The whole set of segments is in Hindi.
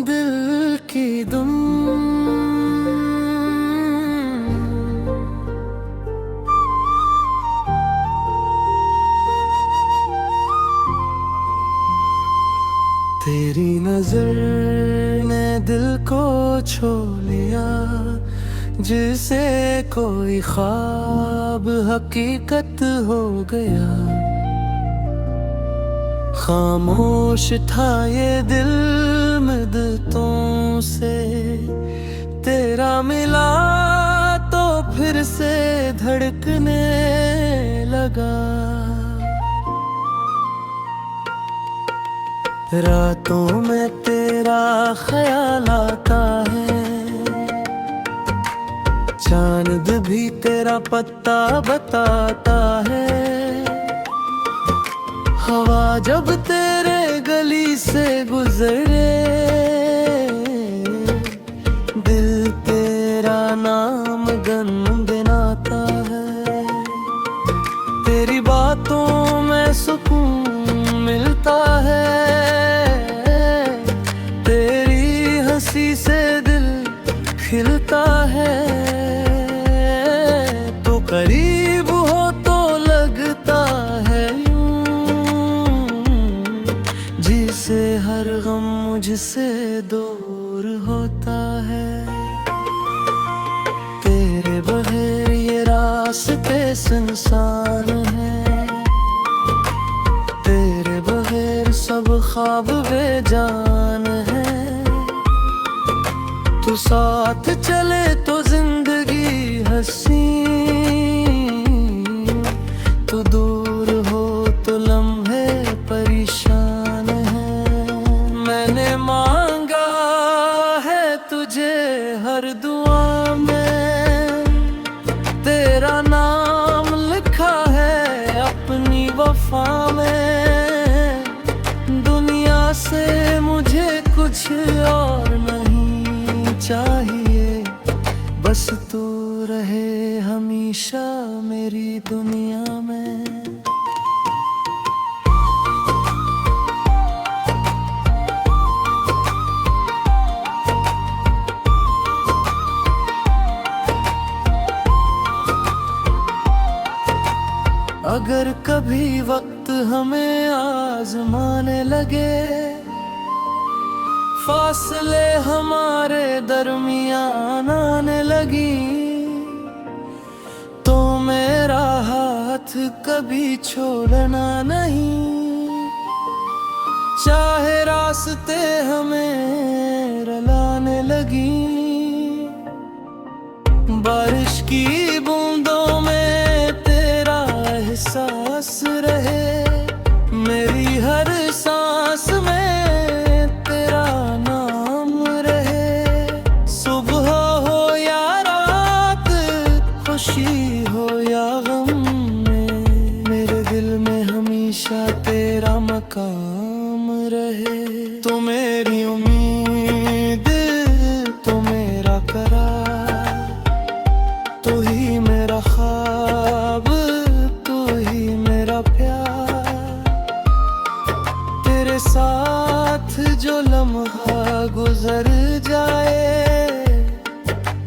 दिल की दुम तेरी नजर ने दिल को छू लिया, जिसे कोई ख्वाब हकीकत हो गया। खामोश था ये दिल मुद्दतों से, तेरा मिला तो फिर से धड़कने लगा। रातों में तेरा ख्याल आता है, चांद भी तेरा पत्ता बताता है। हवा जब तेरे गली से गुजरे, दिल तेरा नाम गुनगुनाता है। तेरी बातों में सुकून मिलता है, तेरी हंसी से दिल खिलता है। तो करीब हो तो लगता है जिसे हर गम मुझसे दूर होता है। तेरे बगैर ये रास्ते सुनसान है, तेरे बगैर सब ख्वाब बेजान है। तू साथ चले तो जिंदगी हंसी, तू दूर हो तो लम्हे परेशान है। मैंने मांगा है तुझे हर दुआ में, तेरा नाम लिखा है अपनी वफा में। दुनिया से मुझे कुछ और नहीं चाहिए, बस तू रहे हमेशा मेरी दुनिया में। अगर कभी वक्त हमें आजमाने लगे, फासले हमारे दरमियान आने लगी, तो मेरा हाथ कभी छोड़ना नहीं। चाहे रास्ते हमें रुलाने लगी, बारिश की बूंदों में तेरा एहसास रहे। मेरी हर सांस में तेरा नाम रहे। सुबह हो या रात, खुशी हो या गम में, मेरे दिल में हमेशा तेरा मकाम रहे। तो मेरी उम्मीद, तो मेरा करार, तू ही मेरा ख्वाब, तू ही मेरा प्यार। तेरे साथ जो लम्हा गुजर जाए,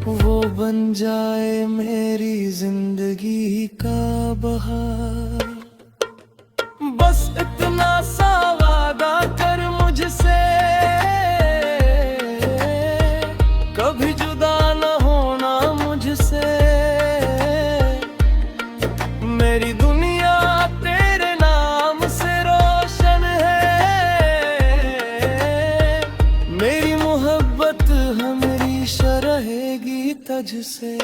वो बन जाए मेरी जिंदगी का बहार। बस इतना सा वादा कर मुझसे, कभी जुदा न होना मुझसे। मेरी दुनिया तेरे नाम से रोशन है, मेरी मोहब्बत हमेशा रहेगी तुझसे।